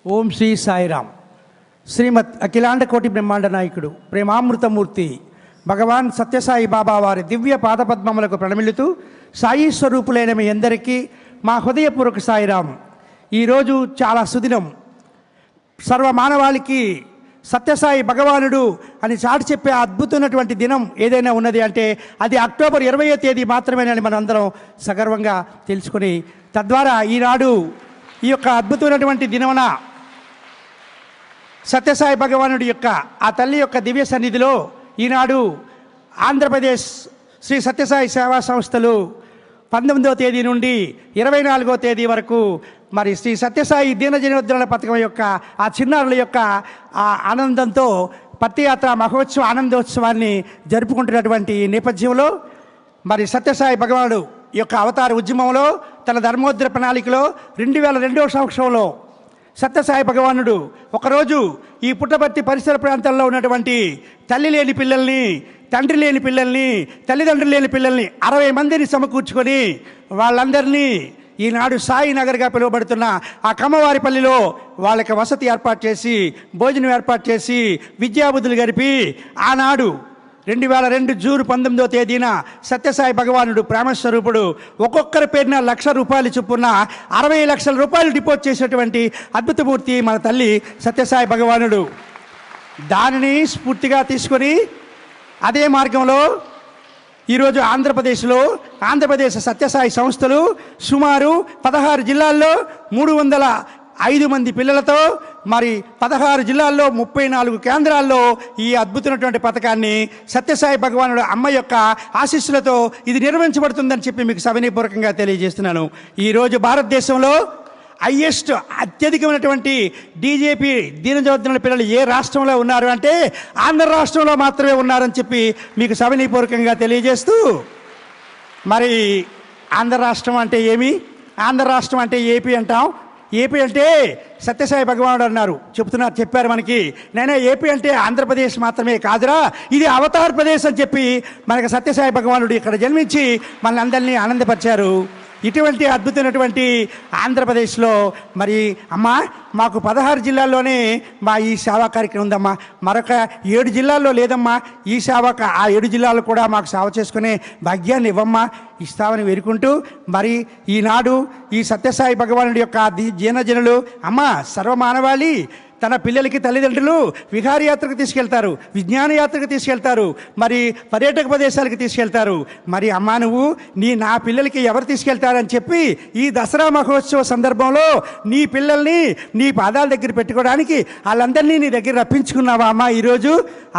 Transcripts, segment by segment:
ఓం శ్రీ సాయిరామ్. శ్రీమద్ అఖిలాండ కోటి బ్రహ్మాండ నాయకుడు ప్రేమామృతమూర్తి భగవాన్ సత్యసాయి బాబా వారి దివ్య పాదపద్మములకు ప్రణమిల్లుతూ సాయి స్వరూపులైన మీ అందరికీ మా హృదయపూర్వక సాయిరామ్. ఈరోజు చాలా సుదినం. సర్వమానవాళికి సత్యసాయి భగవానుడు అని చాటి చెప్పే అద్భుతమైనటువంటి దినం ఏదైనా ఉన్నది అంటే అది అక్టోబర్ 20వ తేదీ మాత్రమేనని మనం అందరం సగర్వంగా తెలుసుకుని తద్వారా ఈనాడు ఈ యొక్క అద్భుతమైనటువంటి దినమున సత్యసాయి భగవానుడి యొక్క ఆ తల్లి యొక్క దివ్య సన్నిధిలో ఈనాడు ఆంధ్రప్రదేశ్ శ్రీ సత్యసాయి సేవా సంస్థలు 19వ తేదీ నుండి 24వ తేదీ వరకు మరి శ్రీ సత్యసాయి దీనజనోద్ధరణ పథకం యొక్క ఆ చిన్నారుల యొక్క ఆ ఆనందంతో పత్తియాత్ర మహోత్సవ ఆనందోత్సవాన్ని జరుపుకుంటున్నటువంటి నేపథ్యంలో మరి సత్యసాయి భగవానుడు యొక్క అవతార ఉద్యమంలో తన ధర్మోద్ధర ప్రణాళికలో 2002వ సంవత్సరంలో సత్యసాయి భగవానుడు ఒకరోజు ఈ పుట్టపర్తి పరిసర ప్రాంతాల్లో ఉన్నటువంటి తల్లి లేని పిల్లల్ని, తండ్రి లేని పిల్లల్ని, తల్లిదండ్రులు లేని పిల్లల్ని 60 మందిని సమకూర్చుకొని వాళ్ళందరినీ ఈనాడు సాయి నగర్గా పిలువబడుతున్న ఆ కమ్మవారిపల్లిలో వాళ్ళకి వసతి ఏర్పాటు చేసి భోజనం ఏర్పాటు చేసి విద్యాబుద్ధులు గడిపి ఆనాడు 2002 జూన్ 19వ తేదీన సత్యసాయి భగవానుడు ప్రేమస్వరూపుడు ఒక్కొక్కరి పేరున ₹1,00,000 చొప్పున 60 లక్షల రూపాయలు డిపోజిట్ చేసేటువంటి అద్భుతమూర్తి మన తల్లి సత్యసాయి భగవానుడు. దానిని స్ఫూర్తిగా తీసుకొని అదే మార్గంలో ఈరోజు ఆంధ్రప్రదేశ్ సత్యసాయి సంస్థలు సుమారు 16 జిల్లాల్లో 305 మంది పిల్లలతో మరి 16 జిల్లాల్లో 34 కేంద్రాల్లో ఈ అద్భుతమైనటువంటి పథకాన్ని సత్యసాయి భగవానుడు అమ్మ యొక్క ఆశీస్సులతో ఇది నిర్వహించబడుతుందని చెప్పి మీకు సవినీపూర్వకంగా తెలియజేస్తున్నాను. ఈరోజు భారతదేశంలో అత్యధికమైనటువంటి డీజేపీ దీనజోద్ధరణ పిల్లలు ఏ రాష్ట్రంలో ఉన్నారు అంటే ఆంధ్ర రాష్ట్రంలో మాత్రమే ఉన్నారని చెప్పి మీకు సవినీపూర్వకంగా తెలియజేస్తూ మరి ఆంధ్ర రాష్ట్రం అంటే ఏమి, ఆంధ్ర రాష్ట్రం అంటే ఏపీ అంటాం. ఏపీ అంటే సత్యసాయి భగవానుడు అన్నారు చెప్పారు మనకి. నేనే ఏపీ అంటే ఆంధ్రప్రదేశ్ మాత్రమే కాదురా, ఇది అవతార్ ప్రదేశ్ అని చెప్పి మనకు సత్యసాయి భగవానుడు ఇక్కడ జన్మించి మనల్ని అందరినీ ఆనందపరిచారు. ఇటువంటి అద్భుతమైనటువంటి ఆంధ్రప్రదేశ్లో మరి అమ్మ మాకు 16 జిల్లాల్లోనే మా ఈ సేవా కార్యక్రమం ఉందమ్మా, మరొక 7 జిల్లాల్లో లేదమ్మా. ఈ ఆ 7 జిల్లాలు కూడా మాకు సేవ చేసుకునే భాగ్యాన్ని ఇవ్వమ్మా, ఇస్తామని వేడుకుంటూ మరి ఈనాడు ఈ సత్యసాయి భగవానుడి యొక్క జీనజనులు అమ్మ సర్వమానవాళి తన పిల్లలకి తల్లిదండ్రులు విహారయాత్రకు తీసుకెళ్తారు, విజ్ఞాన యాత్రకు తీసుకెళ్తారు, మరి పర్యాటక ప్రదేశాలకు తీసుకెళ్తారు. మరి అమ్మా నువ్వు నా పిల్లలకి ఎవరు తీసుకెళ్తారని చెప్పి ఈ దసరా మహోత్సవ సందర్భంలో నీ పిల్లల్ని నీ పాదాల దగ్గర పెట్టుకోవడానికి వాళ్ళందరినీ నీ దగ్గర రప్పించుకున్నావా అమ్మా ఈరోజు?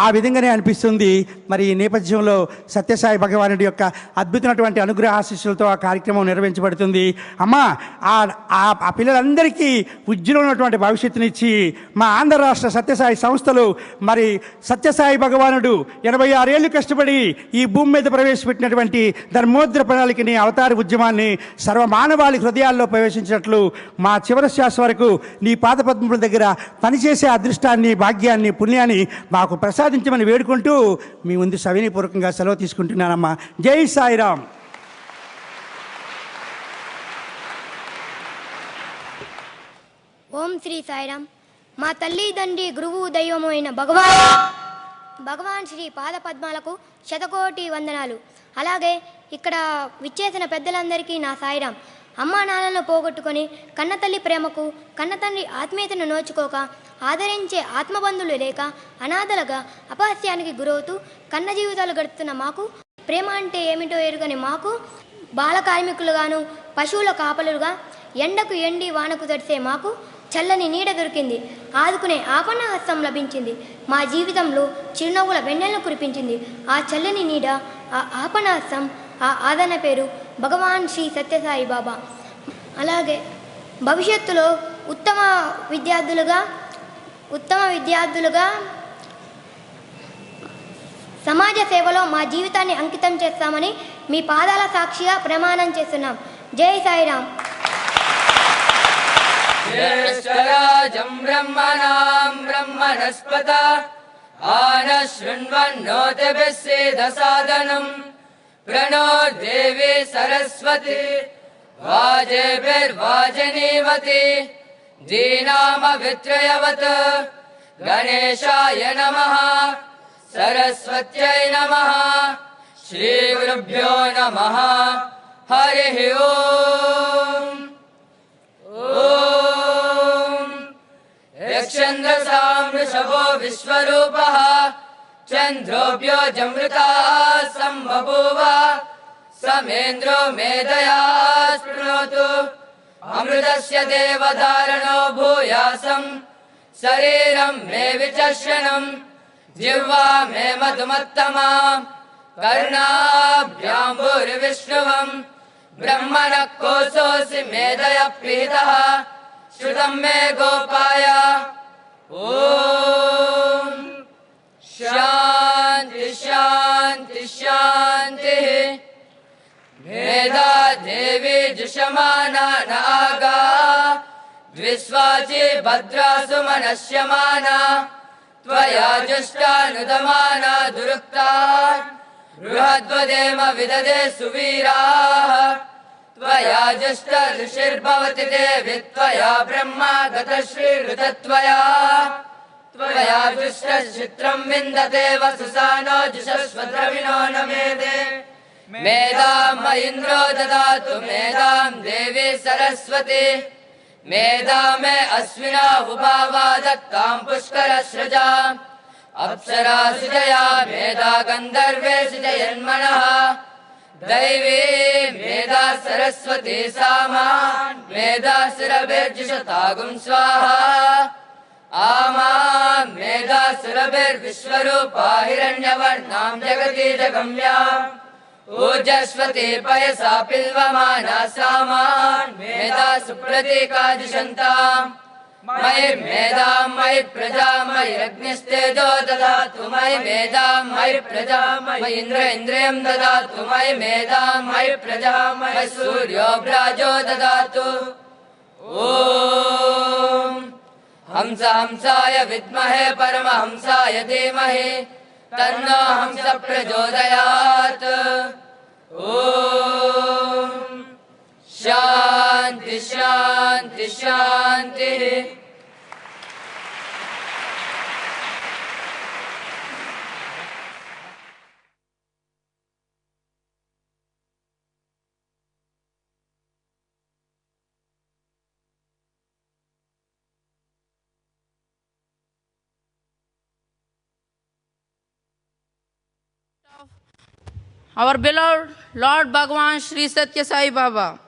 ఆ విధంగానే అనిపిస్తుంది. మరి ఈ నేపథ్యంలో సత్యసాయి భగవానుడి యొక్క అద్భుతమైనటువంటి అనుగ్రహ ఆశీస్సులతో ఆ కార్యక్రమం నిర్వహించబడుతుంది. అమ్మా ఆ పిల్లలందరికీ ఉజ్వలమైనటువంటి భవిష్యత్తునిచ్చి మా ఆంధ్ర రాష్ట్ర సత్యసాయి సంస్థలు మరి సత్యసాయి భగవానుడు 86 ఏళ్ళు కష్టపడి ఈ భూమి మీద ప్రవేశపెట్టినటువంటి ధర్మోద్ధర ప్రణాళికని అవతార ఉద్యమాన్ని సర్వమానవాళి హృదయాల్లో ప్రవేశించినట్లు మా చివరి శ్వాస వరకు నీ పాదపద్మముల దగ్గర పనిచేసే అదృష్టాన్ని, భాగ్యాన్ని, పుణ్యాన్ని మాకు ప్రసాదించమని వేడుకుంటూ మీ ముందు సవినీపూర్వకంగా సెలవు తీసుకుంటున్నానమ్మా. జై సాయిరామ్. ఓం శ్రీ సాయిరామ్. మా తల్లి తండ్రి గురువు దైవము అయిన భగవాన్ శ్రీ పాదపద్మాలకు శతకోటి వందనాలు. అలాగే ఇక్కడ విచ్చేసిన పెద్దలందరికీ నా సాయిరామ్. అమ్మా నాన్నలను పోగొట్టుకొని కన్నతల్లి ప్రేమకు, కన్నతండ్రి ఆత్మీయతను నోచుకోక, ఆదరించే ఆత్మబంధువులు లేక అనాథలుగా అపహాస్యానికి గురవుతూ కన్న జీవితాలు గడుపుతున్న మాకు, ప్రేమ అంటే ఏమిటో ఎరుగని మాకు, బాల కార్మికులుగాను పశువుల కాపలుగా ఎండకు ఎండి వానకు తడిసే మాకు చల్లని నీడ దొరికింది, ఆదుకునే ఆపన్నహస్తం లభించింది. మా జీవితంలో చిరునవ్వుల వెన్నెలను కురిపించింది. ఆ చల్లని నీడ, ఆ ఆపన్నహస్తం, ఆ ఆదరణ పేరు భగవాన్ శ్రీ సత్యసాయి బాబా. అలాగే భవిష్యత్తులో ఉత్తమ విద్యార్థులుగా సమాజ సేవలో మా జీవితాన్ని అంకితం చేస్తామని మీ పాదాల సాక్షిగా ప్రమాణం చేస్తున్నాం. జై సాయిరామ్. ज्येष्ठराजं ब्रह्मणां ब्रह्मणस्पत आनशृण्वन्नोतिभिः सीदसादनं प्रणो देवी सरस्वती वाजेभिर्वाजनीवती जीनामभित्रयवत् गणेशाय नमः सरस्वत्यै नमः श्रीगुरुभ्यो नमः हरिः ओम् ॐ यक्षन्द्रसां वृषभो विश्वरूपः चन्द्रोऽभ्योऽजमृताः सम्बभूव समेन्द्रो मेधया स्पृणोतु अमृतस्य देवधारणो भूयासं शरीरं मे विचर्षणं जिह्वा मे मधुमत्तमा कर्णाभ्याम्बुर्विष्णुवं ब्रह्मणः कोशोऽसि मेधया प्रीतः श्रुतं मे गोपाय ॐ शान्ति शान्ति शान्तिः मेधा देवी जुषमाना नागा द्विस्वाची भद्रासु मनस्यमाना त्वया जुष्टानुदमाना दुरुक्ता बृहद्वदेम विददे सुवीराः त्वया जुष्ट ऋषिर्भवति देवि त्वया ब्रह्मा गतश्रीहृतत्वया त्वया जुष्टचित्रं विन्दते वसुसानो जुषस्वद्रविणो न मेदे मेधां मयीन्द्रो ददातु मेधां देवी सरस्वती मेधा मे अश्विना उभावा दत्तां पुष्करस्रजा अप्सरासु जया मेधा गन्धर्वेषु जयन्मनः दैवी मेधा सरस्वती सामा मेधा सुरभिर्जुषतागुं स्वाहा आमा मेधा सुरभिर्विश्वरूपा हिरण्यवर्णां जगति जगम्या ऊर्जस्वती पयसा पिल्वमाना सामान् मेधा सुप्रतीका जुषन्ताम् मयि मेधां मयि प्रजा मयि अग्निस्तेजो ददातु मयि मेधां मयि प्रजा मयि इन्द्रियं ददातु मयि मेधां मयि प्रजा मयि सूर्यो भ्राजो ददातु ॐ हंस हंसाय विद्महे परमहंसाय धीमहि तन्नो हंस प्रचोदयात् ॐ शान्ति शान्ति शान्तिः Our beloved Lord Bhagavan Sri Satya Sai Baba.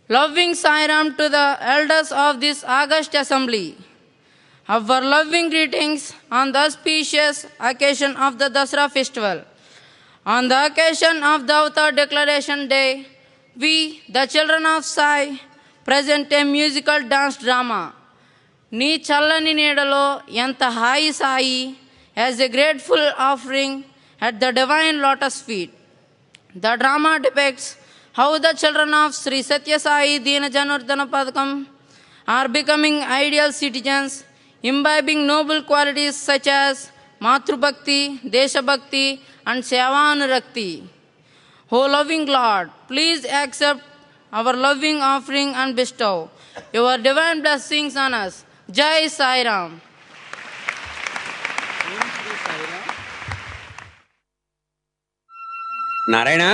Loving Sairam to the elders of this August Assembly. Our loving greetings on the auspicious occasion of the Dasara festival. On the occasion of the Avatar Declaration Day, we, the children of Sai, present a musical dance drama. Ni challani nedalo yanta hai sai as a grateful offering at the divine lotus feet. The drama depicts how the children of Sri Satya Sai Dina Janardana Padakam are becoming ideal citizens, imbibing noble qualities such as Matru Bhakti, Desha Bhakti, and Sevanurakti. O loving Lord, please accept our loving offering and bestow your divine blessings on us. Jai Sai Ram. Narayana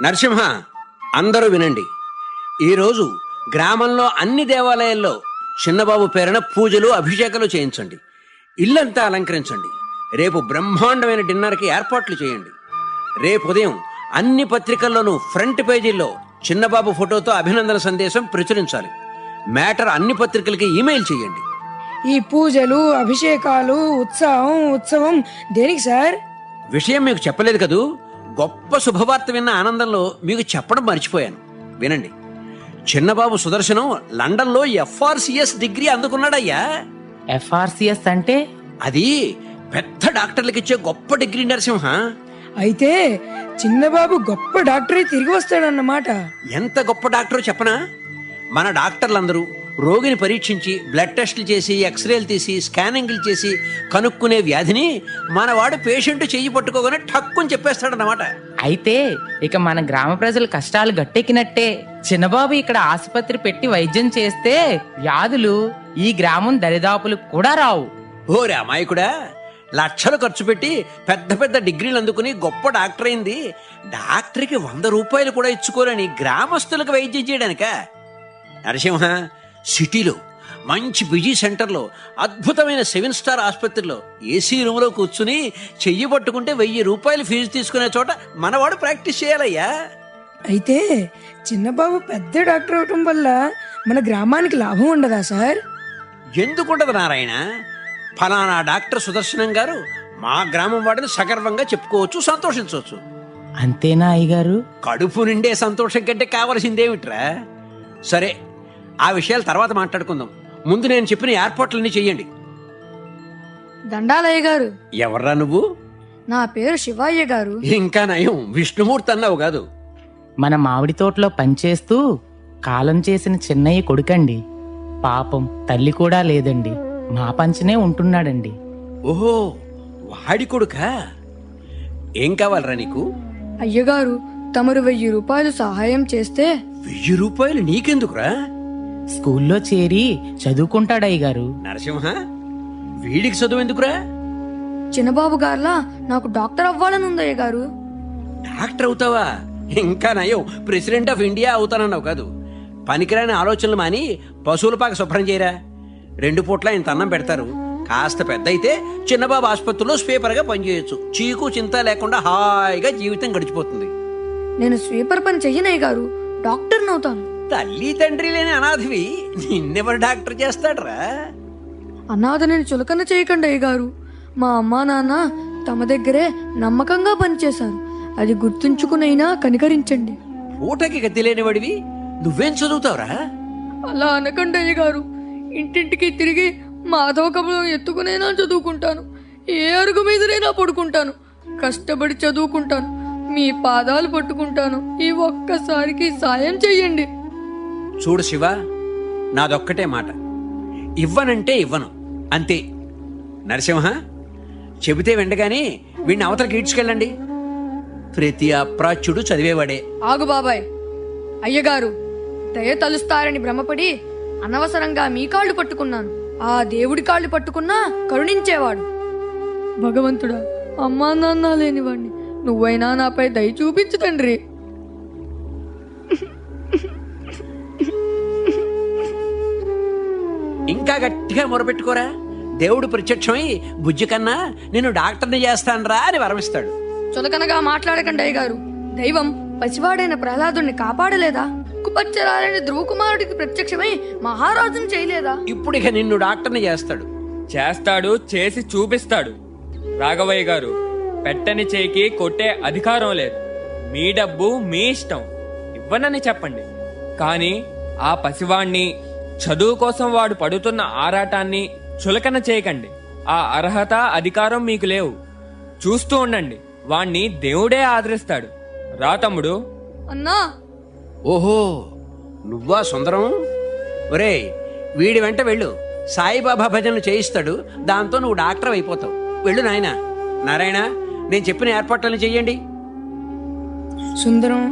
Narasimha అందరూ వినండి. ఈరోజు గ్రామంలో అన్ని దేవాలయాల్లో చిన్నబాబు పేరున పూజలు అభిషేకాలు చేయించండి. ఇల్లంతా అలంకరించండి. రేపు బ్రహ్మాండమైన డిన్నర్కి ఏర్పాట్లు చేయండి. రేపు ఉదయం అన్ని పత్రికల్లోనూ ఫ్రంట్ పేజీల్లో చిన్నబాబు ఫోటోతో అభినందన సందేశం ప్రచురించాలి. మ్యాటర్ అన్ని పత్రికలకి ఈమెయిల్ చేయండి. ఈ పూజలు అభిషేకాలు ఉత్సవం దేనికి సార్? విషయం మీకు చెప్పలేదు కదూ. గొప్ప శుభవార్త విన్న ఆనందంలో మీకు చెప్పడం మర్చిపోయాను. వినండి. చిన్నబాబు సుదర్శనం లండన్లో FRCS డిగ్రీ అందుకున్నాడయ్యా. FRCS అంటే? అది పెద్ద డాక్టర్లకు ఇచ్చే గొప్ప డిగ్రీ నరసింహ. అయితే చిన్నబాబు గొప్ప డాక్టరే తిరిగి వస్తాడన్నమాట. ఎంత గొప్ప డాక్టరో చెప్పనా? మన డాక్టర్లందరూ రోగిని పరీక్షించి బ్లడ్ టెస్టులు చేసి ఎక్స్రేలు తీసి స్కానింగ్లు చేసి కనుక్కునే వ్యాధిని మనవాడు పేషెంట్ చెయ్యి పట్టుకోగానే ఠక్కుని చెప్పేస్తాడన్నమాట. అయితే ఇక మన గ్రామ ప్రజల కష్టాలు గట్టెక్కినట్టే. చిన్నబాబు ఇక్కడ ఆసుపత్రి పెట్టి వైద్యం చేస్తే వ్యాధులు ఈ గ్రామం దరిదాపులకు కూడా రావు. ఓరే అమాయకుడా, లక్షలు ఖర్చు పెట్టి పెద్ద పెద్ద డిగ్రీలు అందుకుని గొప్ప డాక్టర్ అయింది. డాక్టర్కి 100 రూపాయలు కూడా ఇచ్చుకోరని గ్రామస్తులకు వైద్యం చేయడానిక? నరసింహ, సిటీలో మంచి బిజీ సెంటర్లో అద్భుతమైన 7 స్టార్ ఆసుపత్రిలో ఏసీ రూమ్లో కూర్చుని చెయ్యి పట్టుకుంటే 1000 రూపాయలు ఫీజు తీసుకునే చోట మనవాడు ప్రాక్టీస్ చేయాలయ్యా. అయితే చిన్నబాబు పెద్ద డాక్టర్ అవటం వల్ల మన గ్రామానికి లాభం ఉండదా సార్? ఎందుకుండదు నారాయణ, ఫలానా డాక్టర్ సుదర్శనం గారు మా గ్రామం వాడిని సగర్వంగా చెప్పుకోవచ్చు, సంతోషించవచ్చు. అంతేనా అయ్యగారు? కడుపు నిండే సంతోషం కంటే కావలసిందేమిట్రా? సరే, ఆ విషయాలు తర్వాత మాట్లాడుకుందాం. ముందు నేను చెప్పిన ఏర్పాట్లన్నీ చెయ్యండి. దండాలయ్య గారు. ఎవర్రా నువ్వు? నా పేరు శివయ్య గారు. ఇంకా నయం, విష్ణుమూర్తి అన్నావు కాదు. మన మామిడి తోటలో పనిచేస్తూ కాలం చేసిన చిన్నయ్య కొడుకండి. పాపం తల్లి కూడా లేదండి, మా పంచనే ఉంటున్నాడండి. ఓహో, వాడి కొడుకా? ఏం కావాలరా నీకు? అయ్యగారు, తమరు 1000 రూపాయలు సహాయం చేస్తే. 1000 రూపాయలు నీకెందుకురా? స్కూల్లో చేరి చదువుకుంటాడయ్యగారు. నరసింహ, వీడికి చదువు ఎందుకురా? చిన్నబాబు గార్లా నాకు డాక్టర్ అవ్వాలని ఉందయ్య గారు. డాక్టర్ అవుతావా? ఇంకా నయం, ప్రెసిడెంట్ ఆఫ్ ఇండియా అవుతానన్నావు కాదు. పనికిరాని ఆలోచనలు మాని పశువుల పాక శుభ్రం చేయరా. 2 పూట్ల ఇంత అన్నం పెడతారు. కాస్త పెద్ద అయితే చిన్నబాబు ఆసుపత్రిలో స్వీపర్గా పనిచేయొచ్చు. చీకు చింత లేకుండా హాయిగా జీవితం గడిచిపోతుంది. నేను స్వీపర్ పని చెయ్యనయ్య గారు, డాక్టర్ నవుతాను. తల్లి తండ్రి లేని అనాథవి నిన్నెవరు డాక్టర్ చేస్తాడ్రా? అనాథని చులకన చేయకండి అయ్య గారు. మా అమ్మా నాన్న తమ దగ్గరే నమ్మకంగా పనిచేశారు. అది గుర్తుంచుకునైనా కనికరించండి. ఊటకి గతి లేనివాడివి నువ్వేం చదువుతావురా? అలా అనకండి అయ్య గారు. ఇంటింటికి తిరిగి మాధవ కమలం ఎత్తుకునైనా చదువుకుంటాను. ఏ అరుగు మీదనైనా పడుకుంటాను. కష్టపడి చదువుకుంటాను. మీ పాదాలు పట్టుకుంటాను. ఈ ఒక్కసారికి సాయం చెయ్యండి. చూడు శివ, నాదొక్కటే మాట, ఇవ్వనంటే ఇవ్వను, అంతే. నరసింహ, చెబితే వెంటగానే వీడిని అవతలకి ఈడ్చుకెళ్ళండి. ప్రతి అప్రాచ్యుడు చదివేవాడే. ఆగు బాబాయ్. అయ్యగారు, దయ తలుస్తారని భ్రమపడి అనవసరంగా మీ కాళ్ళు పట్టుకున్నాను. ఆ దేవుడి కాళ్ళు పట్టుకున్నా కరుణించేవాడు. భగవంతుడా, అమ్మా నాన్న లేనివాణ్ణి, నువ్వైనా నాపై దయ చూపించు తండ్రి. ఇంకా గట్టిగా మొరపెట్టుకోరా. దేవుడు ప్రత్యక్షమై బుజ్జి కన్నా నిన్ను డాక్టర్ని చేస్తానరా అని వరమిస్తాడు. చులకనగా మాట్లాడకండి అయ్యగారు. దైవం పసివాడైన ప్రహ్లాదుని కాపాడలేదా? కుపచ్చరాలని ధ్రువకుమారుడికి ప్రత్యక్షమై మహారాజును చేయలేదా? ఇప్పుడు ఇక నిన్ను డాక్టర్ని చేస్తాడు. చేస్తాడు, చేసి చూపిస్తాడు. రాఘవయ్య గారు, పెట్టని చేయికి కొట్టే అధికారం లేదు. మీ డబ్బు మీ ఇష్టం, ఇవ్వనని చెప్పండి. కానీ ఆ పసివాణ్ణి, చదువు కోసం వాడు పడుతున్న ఆరాటాన్ని చులకన చేయకండి. ఆ అర్హత, అధికారం మీకు లేవు. చూస్తూ ఉండండి, వాణ్ణి దేవుడే ఆదరిస్తాడు. రా తమ్ముడు. అన్నా. ఓహో, నువ్వా సుందరం? ఒరే, వీడి వెంట వెళ్ళు. సాయిబాబా భజనలు చేయిస్తాడు. దాంతో నువ్వు డాక్టర్ అయిపోతావు. వెళ్ళు నాయనా. నారాయణ, నేను చెప్పిన ఏర్పాట్లను చెయ్యండి. సుందరం,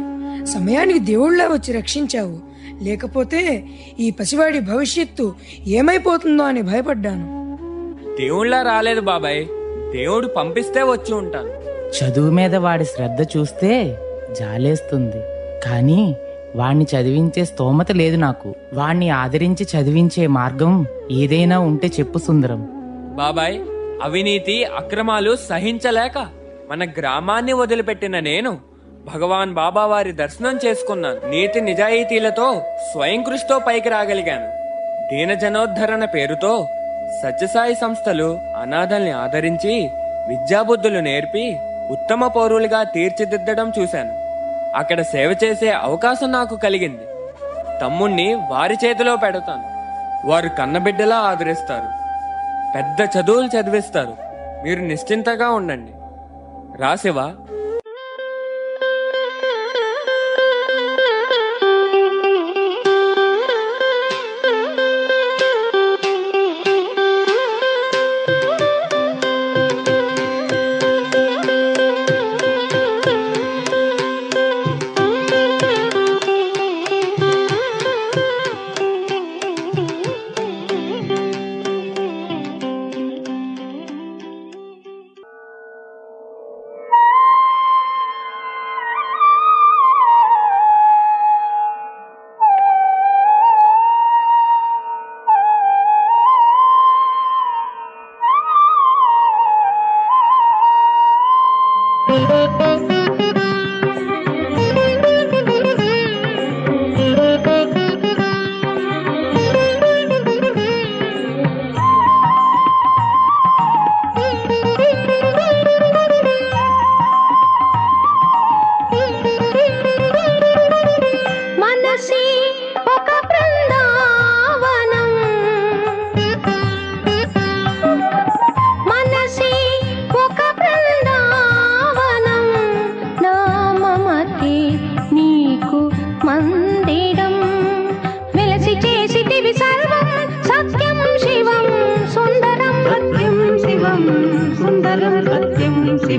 సమయానికి దేవుళ్ళ వచ్చి రక్షించావు. లేకపోతే ఈ పసివాడి భవిష్యత్తు ఏమైపోతుందో అని భయపడ్డాను. దేవుళ్ళ రాలేదు బాబాయ్, దేవుడు పంపిస్తే వచ్చి ఉంటాను. చదువు మీద వాడి శ్రద్ధ చూస్తే జాలేస్తుంది. కానీ వాణ్ణి చదివించే స్తోమత లేదు నాకు. వాణ్ణి ఆదరించి చదివించే మార్గం ఏదైనా ఉంటే చెప్పు సుందరం. బాబాయ్, అవినీతి, అక్రమాలు సహించలేక మన గ్రామాన్ని వదిలిపెట్టిన నేను భగవాన్ బాబా వారి దర్శనం చేసుకున్నాను. నీతి నిజాయితీలతో స్వయం కృషితో పైకి రాగలిగాను. దీనజనోద్ధరణ పేరుతో సత్యసాయి సంస్థలు అనాథల్ని ఆదరించి విద్యాబుద్ధులు నేర్పి ఉత్తమ పౌరులుగా తీర్చిదిద్దడం చూశాను. అక్కడ సేవ చేసే అవకాశం నాకు కలిగింది. తమ్ముణ్ణి వారి చేతిలో పెడతాను. వారు కన్నబిడ్డలా ఆదరిస్తారు. పెద్ద చదువులు చదివిస్తారు. మీరు నిశ్చింతగా ఉండండి. రాసివా.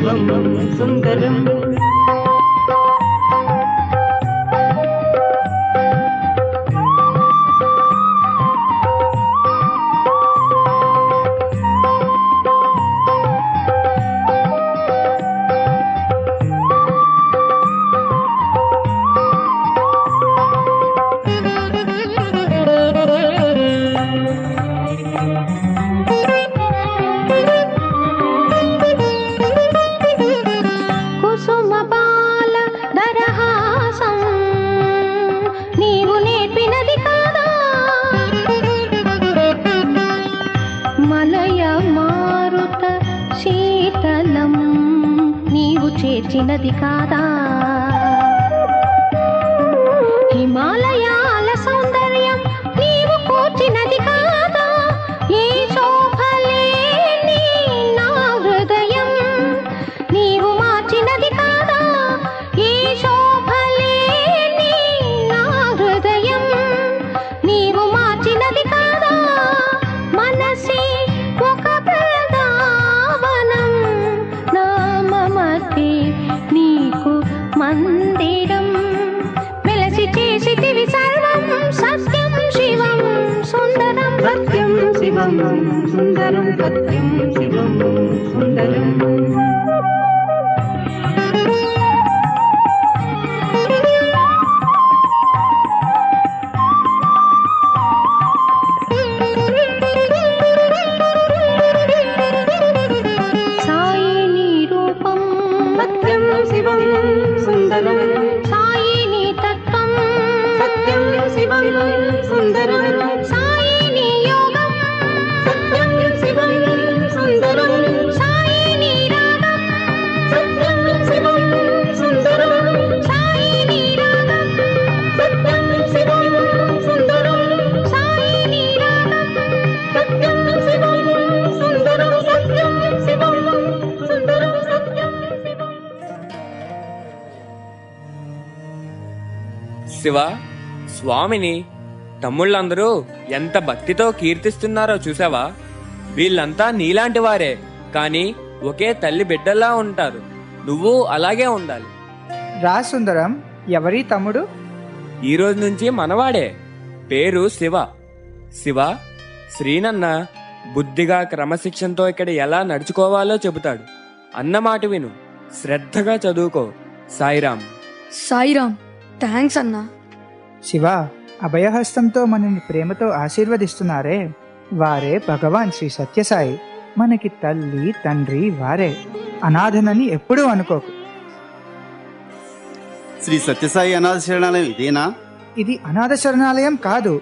శివం సుందరం చేర్చినది కాదా హిమాలయాల సౌందర్యం నీవు కూర్చినది కాదా ఏ శోభలేని నా హృదయం నీవు మార్చినది కాదా ఏ శోభలేని నా హృదయం నీవు మార్చినది కాదా మనసే ఒక బృందావనం నా మమతే నీకు మందిరం మెలసి చేసితివి సర్వం సత్యం శివం సుందరం సత్యం శివం సుందరం సత్యం శివం సుందరం సాయిని రూపం సత్యం శివం సుందరం సాయిని తత్వం సత్యం శివం సుందరం సాయిని యోగం సత్యం శివం సుందరం సాయిని రాగం సత్యం శివం సుందరం సాయిని రాగం సత్యం శివం సుందరం సాయిని రాగం సత్యం శివం సుందరం సత్యం శివం సుందరం సత్యం శివం శివ, స్వామిని తమ్ముళ్ళందరూ ఎంత భక్తితో కీర్తిస్తున్నారో చూసావా? వీళ్ళంతా నీలాంటి వారే, కానీ ఒకే తల్లి బిడ్డల్లా ఉంటారు. నువ్వు అలాగే ఉండాలి. రా సుందరం, ఎవరి తమ్ముడు? ఈ రోజు నుంచి మనవాడే, పేరు శివ. శివ, శ్రీనన్న బుద్ధిగా క్రమశిక్షణతో ఇక్కడ ఎలా నడుచుకోవాలో చెబుతాడు. అన్నమాట విను, శ్రద్ధగా చదువుకో. సాయిరాం. సాయిరామ్, థ్యాంక్స్ అన్నా. శివ, అభయహస్తంతో మనని ప్రేమతో ఆశీర్వదిస్తున్నారే, వారే భగవాన్ శ్రీ సత్యసాయి. మనకి తల్లి తండ్రి వారే. అనాథనని ఎప్పుడూ అనుకోకు. శ్రీ సత్యసాయి అనాథ శరణాలయం ఇదేనా? ఇది అనాథ శరణాలయం కాదు,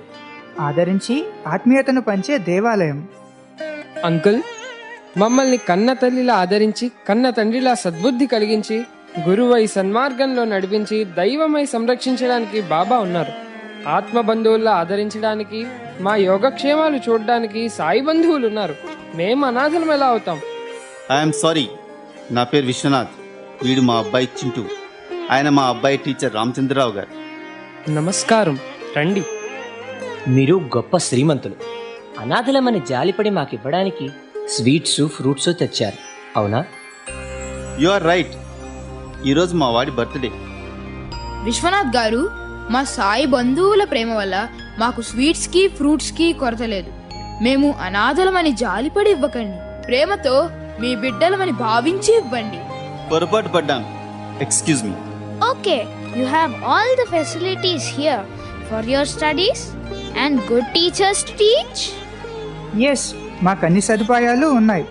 ఆదరించి ఆత్మీయతను పంచే దేవాలయం. అంకుల్, మమ్మల్ని కన్న తల్లిలా ఆదరించి కన్న తండ్రిలా సద్బుద్ధి కలిగించి గురువై సన్మార్గంలో నడిపించి దైవమై సంరక్షించడానికి బాబా ఉన్నారు. ఆత్మ బంధువుల్లా ఆదరించడానికి, మా యోగక్షేమాలు చూడడానికి సాయి బంధువులు ఉన్నారు. మేము అనాథలం ఎలా అవుతాం? ఐఎమ్ సారీ, నా పేరు విశ్వనాథ్. వీడు మా అబ్బాయి చింటూ. ఆయన మా అబ్బాయి టీచర్ రామచంద్రరావు గారు. నమస్కారం, రండి. మీరు గొప్ప శ్రీమంతులు. అనాథలమని జాలిపడి మాకివ్వడానికి స్వీట్స్ ఫ్రూట్స్ తెచ్చారు, అవునా? You are right. ఈరోజు మా వాడి బర్త్డే. విశ్వనాథ్ గారు, మా సాయి బంధువుల ప్రేమ వల్ల మాకు స్వీట్స్ కి ఫ్రూట్స్ కి కొరత లేదు. మేము అనాథలమని జాలిపడి ఇవ్వకండి, ప్రేమతో మీ బిడ్డలమని భావించి ఇవ్వండి. పొరపాటు పడ్డాను, excuse me. Okay, you have all the facilities here for your studies and good teachers to teach. Yes, మాకు అన్ని సదుపాయాలు ఉన్నాయి.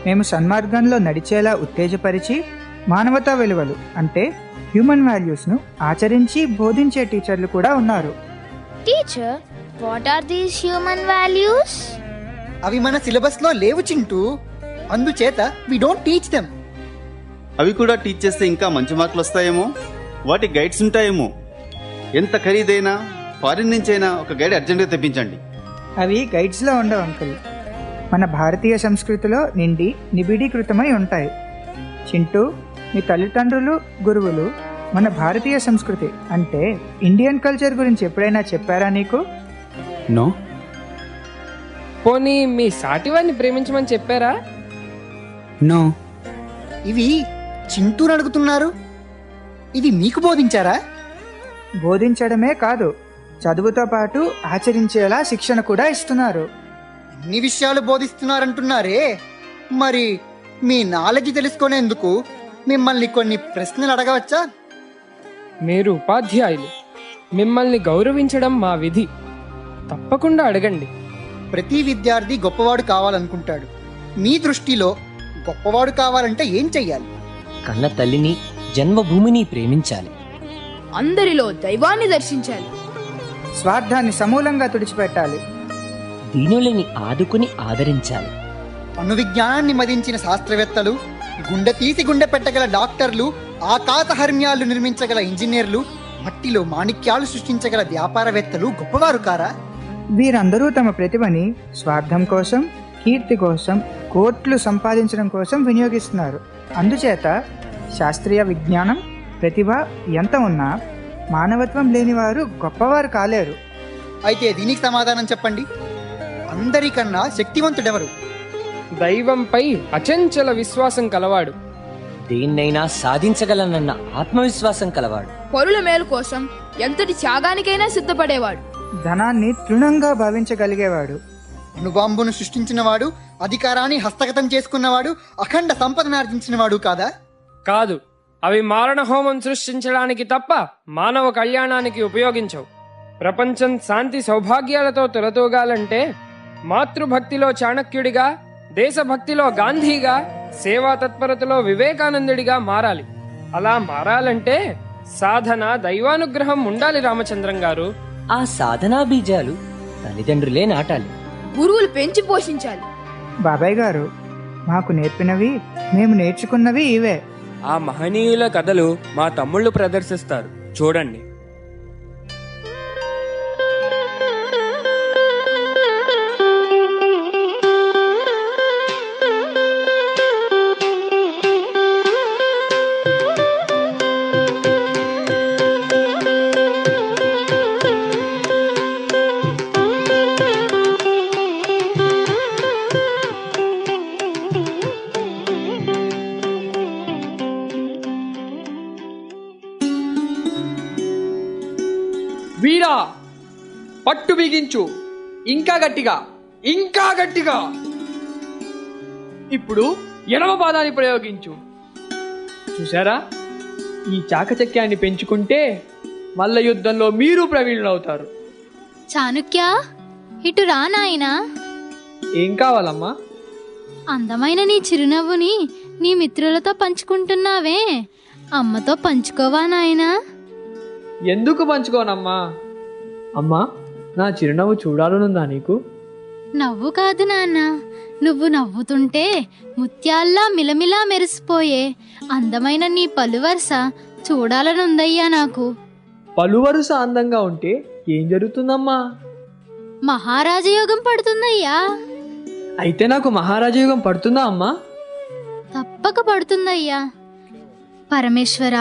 మేము సన్మార్గంలో నడిచేలా ఉత్తేజపరిచి మానవతా విలువలు అంటే హ్యూమన్ వాల్యూస్ను ఆచరించి బోధించే టీచర్లు కూడా ఉన్నారు. Teacher, what are these human values? అవి మన సిలబస్లో లేవు చింటూ, అందుచేత వి డోంట్ టీచ్ దెమ్. అవి కూడా టీచ్ చేస్తే ఇంకా మంచి మార్కులు వస్తాయేమో, వాటి గైడ్స్ ఉంటాయేమో. ఎంత ఖరీదైనా ఫారిన్ నుంచైనా ఒక గైడ్ అర్జెంట్గా తెప్పించండి. అవి గైడ్స్లో ఉండవు అంకుల్, మన భారతీయ సంస్కృతిలో నిండి నిబిడీకృతమై ఉంటాయి. చింటూ, మీ తల్లిదండ్రులు గురువులు మన భారతీయ సంస్కృతి అంటే ఇండియన్ కల్చర్ గురించి ఎప్పుడైనా చెప్పారా నీకు? నో. పోనీ మీ సాటివారిని ప్రేమించమని చెప్పారా? నో. ఇవి చింటూని అడుగుతున్నారు. ఇవి మీకు బోధించారా? బోధించడమే కాదు, చదువుతో పాటు ఆచరించేలా శిక్షణ కూడా ఇస్తున్నారు. ఇన్ని విషయాలు బోధిస్తున్నారంటున్నారే, మరి మీ నాలెడ్జ్ తెలుసుకునేందుకు మిమ్మల్ని కొన్ని ప్రశ్నలు అడగవచ్చా? మీరు ఉపాధ్యాయులు, మిమ్మల్ని గౌరవించడం మా విధి. తప్పకుండా అడగండి. ప్రతి విద్యార్థి గొప్పవాడు కావాలనుకుంటాడు. మీ దృష్టిలో గొప్పవాడు కావాలంటే ఏం చెయ్యాలి? కన్న తల్లిని, జన్మభూమిని ప్రేమించాలి. అందరిలో దైవాన్ని దర్శించాలి. స్వార్థాన్ని సమూలంగా తుడిచిపెట్టాలి. దీనులని ఆదుకుని ఆదరించాలి. అణు విజ్ఞానాన్ని మదించిన శాస్త్రవేత్తలు, గుండె తీసి గుండె పెట్టగల డాక్టర్లు, ఆకాశహర్మ్యాలు నిర్మించగల ఇంజనీర్లు, మట్టిలో మాణిక్యాలు సృష్టించగల వ్యాపారవేత్తలు గొప్పవారు కారా? వీరందరూ తమ ప్రతిభని స్వార్థం కోసం, కీర్తి కోసం, కోట్లు సంపాదించడం కోసం వినియోగిస్తున్నారు. అందుచేత శాస్త్రీయ విజ్ఞానం, ప్రతిభ ఎంత ఉన్నా మానవత్వం లేని వారు గొప్పవారు కాలేరు. అయితే దీనికి సమాధానం చెప్పండి. అందరికన్నా శక్తివంతుడెవరు? దైవంపై అచంచల విశ్వాసం కలవాడు. దేన్నైనా సాధించగలనన్న ఆత్మవిశ్వాసం కలవాడు. పరుల మేలు కోసం ఎంతటి త్యాగానికైనా సిద్ధపడేవాడు. ధనాన్ని తృణంగా భావించగలిగేవాడు. అణుబాంబును సృష్టించినవాడు, అధికారాన్ని హస్తగతం చేసుకున్నవాడు, అఖండ సంపదను ఆర్జించినవాడు కాదా? కాదు, అవి మారణ హోమం సృష్టించడానికి తప్ప మానవ కళ్యాణానికి ఉపయోగించవు. ప్రపంచం శాంతి సౌభాగ్యాలతో తులతూగాలంటే మాతృభక్తిలో చాణక్యుడిగా, దేశభక్తిలో గాంధీగా, సేవా తత్పరతలో వివేకానందుడిగా మారాలి. అలా మారాలంటే సాధన, దైవానుగ్రహం ఉండాలి రామచంద్రం గారు. ఆ సాధనా బీజాలు తల్లిదండ్రులే నాటాలి. గురువులు పెంచి పోషించాలి. బాబాయ్ గారు, మాకు నేర్పినవి, మేము నేర్చుకున్నవి ఇవే. ఆ మహనీయుల కథలు మా తమ్ముళ్ళు ప్రదర్శిస్తారు, చూడండి. వీరా, పట్టు బిగించు, ఇంకా గట్టిగా, ఇంకా గట్టిగా. ఇప్పుడు ఎడమ పాదాన్ని ప్రయోగించు. చూసారా, ఈ చాకచక్యాన్ని పెంచుకుంటే మల్ల యుద్ధంలో మీరు ప్రవీణులవుతారు. చాణుక్య, ఇటు రా నాయనా. ఏం కావాలమ్మా? అందమైన నీ చిరునవ్వుని నీ మిత్రులతో పంచుకుంటున్నావే, అమ్మతో పంచుకోవా నాయనా? ఎందుకు పంచుకోనమ్మా? అమ్మా, నా చిరునవ్వు చూడాలనుందా నీకు? నవ్వు కాదు నాన్న, నువ్వు నవ్వుతుంటే ముత్యాల్లా మిలమిలా మెరిసిపోయే అందమైన నీ పలువరస చూడాలనుందయ్యా నాకు. పలువరుస అందంగా ఉంటే ఏం జరుగుతుందమ్మా? మహారాజయోగం పడుతుందయ్యా. అయితే నాకు మహారాజయోగం పడుతుందా అమ్మా? తప్పక పడుతుందయ్యా. పరమేశ్వర,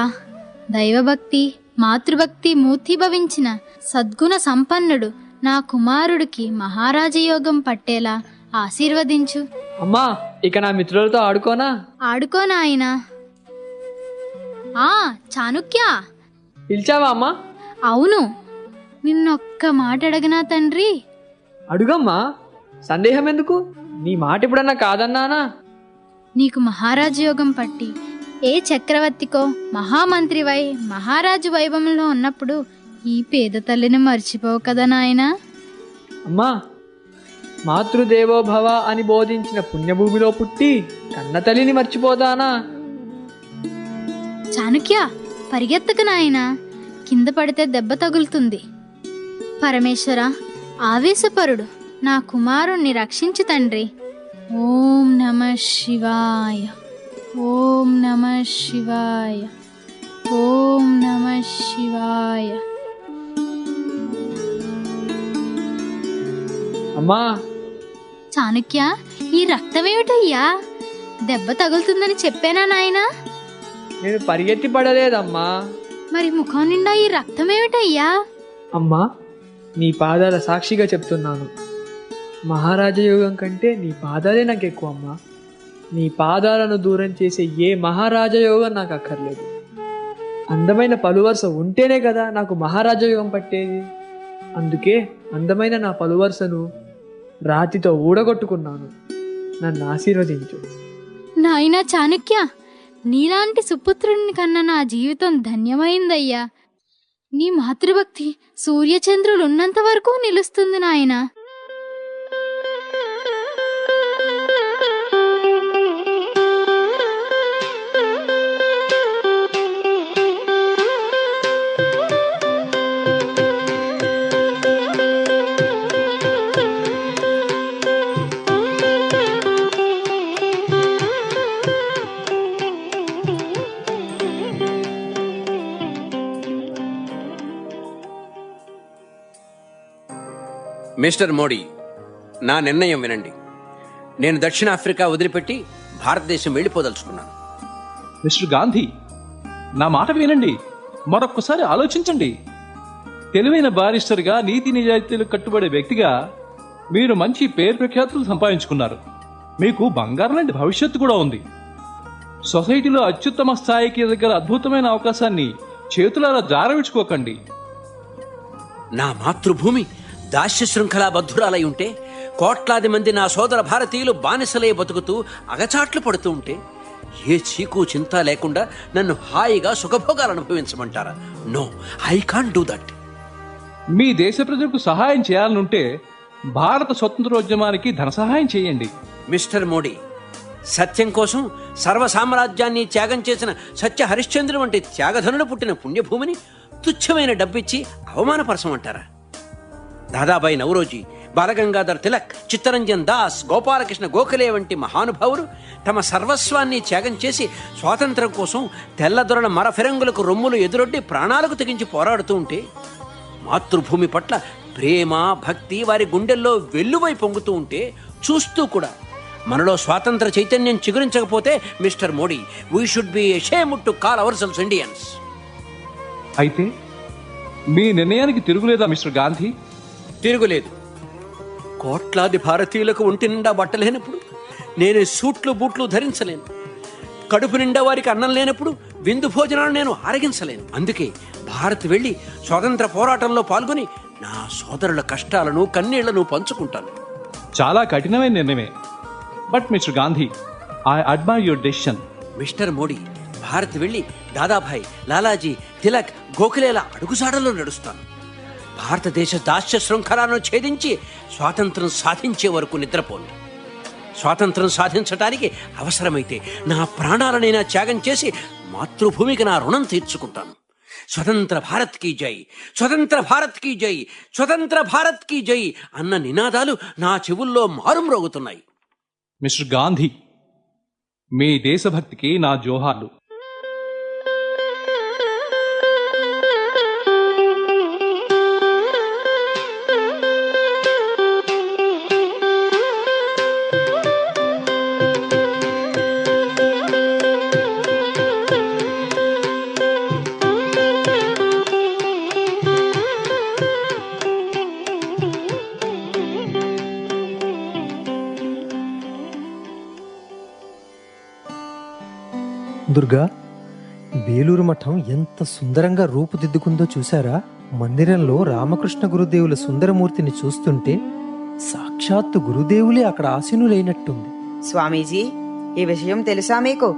దైవభక్తి, మాతృభక్తి మూర్తిభవించిన సద్గుణ సంపన్నుడు నా కుమారుడికి మహారాజయోగం పట్టేలా ఆశీర్వదించు. అమ్మా, ఇక నా మిత్రులతో ఆడుకోనా? ఆడుకోనాయనా. చాణుక్య, పిలిచావా అమ్మా? అవును, నిన్నొక్క మాట అడగనా తండ్రి? అడుగమ్మా, సందేహం ఎందుకు? నీ మాట ఎప్పుడన్నా కాదన్నానా? నీకు మహారాజయోగం పట్టి ఏ చక్రవర్తికో మహామంత్రివై మహారాజు వైభవంలో ఉన్నప్పుడు ఈ పేద తల్లిని మర్చిపోవు కదా నాయనా? అమ్మా, మాతృదేవోభవ అని బోధించిన పుణ్యభూమిలో పుట్టి కన్న తల్లిని మర్చిపోదానా? చాణుక్య, పరిగెత్తకు నాయనా, కింద పడితే దెబ్బ తగులుతుంది. పరమేశ్వర, ఆవేశపరుడు నా కుమారుణ్ణి రక్షించు తండ్రి. ఓం నమః శివాయ, ఓం నమః శివాయ, ఓం నమః శివాయ. అమ్మా, చాణుక్య, ఈ రక్తమేమిటయ్యా? దెబ్బ తగులుతుందని చెప్పానా నాయనా? నేను పరిగెత్తి పడలేదమ్మా. మరి ముఖం నిండా ఈ రక్తమేమిటయ్యా? అమ్మా, నీ పాదాల సాక్షిగా చెప్తున్నాను, మహారాజయోగం కంటే నీ పాదాలే నాకు ఎక్కువ అమ్మా. నీ పాదాలను దూరం చేసే ఏ మహారాజయోగం నాకు అక్కర్లేదు. అందమైన పలువరుస ఉంటేనే కదా నాకు మహారాజయోగం పట్టేది. అందుకే అందమైన నా పలువరుసను రాతితో ఊడగొట్టుకున్నాను. నన్ను ఆశీర్వదించు. నాయనా చాణక్య, నీలాంటి సుపుత్రుడిని కన్నా నా జీవితం ధన్యమైందయ్యా. నీ మాతృభక్తి సూర్యచంద్రులు ఉన్నంత వరకు నిలుస్తుంది నాయనా. మిస్టర్ మోడీ, నా నిర్ణయం వినండి. నేను దక్షిణాఫ్రికా వదిలిపెట్టి భారతదేశం వెళ్ళిపోదలుచుకున్నాను. మిస్టర్ గాంధీ, నా మాట వినండి. మరొక్కసారి ఆలోచించండి. తెలివైన బారిస్టర్గా నీతి నిజాయితీలు కట్టుబడే వ్యక్తిగా మీరు మంచి పేరు ప్రఖ్యాతులు సంపాదించుకున్నారు. మీకు బంగారం లాంటి భవిష్యత్తు కూడా ఉంది. సొసైటీలో అత్యుత్తమ స్థాయికి ఎదగల అద్భుతమైన అవకాశాన్ని చేతులారా జారవిడ్చుకోకండి. నా మాతృభూమి దాస్య శృంఖలా బద్ధురాలై ఉంటే, కోట్లాది మంది నా సోదర భారతీయులు బానిసలై బతుకుతూ అగచాట్లు పడుతూ ఉంటే, ఏ చీకు చింత లేకుండా నన్ను హాయిగా సుఖభోగాలు అనుభవించమంటారా? No, I can't do that. మీ దేశ ప్రజలకు సహాయం చేయాలనుంటే భారత స్వతంత్రోద్యమానికి ధన సహాయం చేయండి. మిస్టర్ మోడీ, సత్యం కోసం సర్వ సామ్రాజ్యాన్ని త్యాగం చేసిన సత్య హరిశ్చంద్రుడు వంటి త్యాగధనులు పుట్టిన పుణ్యభూమిని తుచ్చమైన డబ్బిచ్చి అవమానపరచమంటారా? దాదాబాయి నవరోజీ, బాలగంగాధర్ తిలక్, చిత్తరంజన్ దాస్, గోపాలకృష్ణ గోఖలే వంటి మహానుభావులు తమ సర్వస్వాన్ని త్యాగం చేసి స్వాతంత్రం కోసం తెల్లదొరల మరఫిరంగులకు రొమ్ములు ఎదురొడ్డి ప్రాణాలకు తెగించి పోరాడుతూ ఉంటే, మాతృభూమి పట్ల ప్రేమ భక్తి వారి గుండెల్లో వెల్లువై పొంగుతూ ఉంటే చూస్తూ కూడా మనలో స్వాతంత్ర చైతన్యం చిగురించకపోతే, mister Modi, we should be ashamed to call ourselves Indians. అయితే మీ నిర్ణయానికి తిరుగులేదా మిస్టర్ గాంధీ? తిరుగులేదు. కోట్లాది భారతీయులకు ఒంటి నిండా బట్టలేనప్పుడు నేను సూట్లు బూట్లు ధరించలేను. కడుపు నిండా వారికి అన్నం లేనప్పుడు విందు భోజనాలు నేను ఆరగించలేను. అందుకే భారత్ వెళ్ళి స్వాతంత్ర పోరాటంలో పాల్గొని నా సోదరుల కష్టాలను కన్నీళ్లను పంచుకుంటాను. చాలా కఠినమైన నిర్ణయమే. But mister Gandhi, I admire your decision. Mister Modi, Bharat వెళ్ళి దాదాభాయ్, లాలాజీ, తిలక్, గోఖలేల అడుగుజాడల్లో నడుస్తాను. భారతదేశ దాస్య శృంఖలాలను ఛేదించి స్వాతంత్రం సాధించే వరకు నిద్రపోను. స్వాతంత్రం సాధించడానికి అవసరమైతే నా ప్రాణాలనైనా త్యాగం చేసి మాతృభూమికి నా రుణం తీర్చుకుంటాను. స్వతంత్ర భారత్ కీ జై, స్వతంత్ర భారత్ కీ జై, స్వతంత్ర భారత్ కీ జై అన్న నినాదాలు నా చెవుల్లో మారుమ్రోగుతున్నాయి. మిస్టర్ గాంధీ, మీ దేశభక్తికి నా జోహార్లు. దుర్గా, బేలూరు మఠం ఎంత సుందరంగా రూపుదిద్దుకుందో చూశారా? మందిరంలో రామకృష్ణ గురుదేవుల సుందరమూర్తిని చూస్తుంటే సాక్షాత్తు గురుదేవులే అక్కడ ఆసీనులైనట్టుంది. స్వామీజీ, ఈ విషయం తెలుసా మీకు?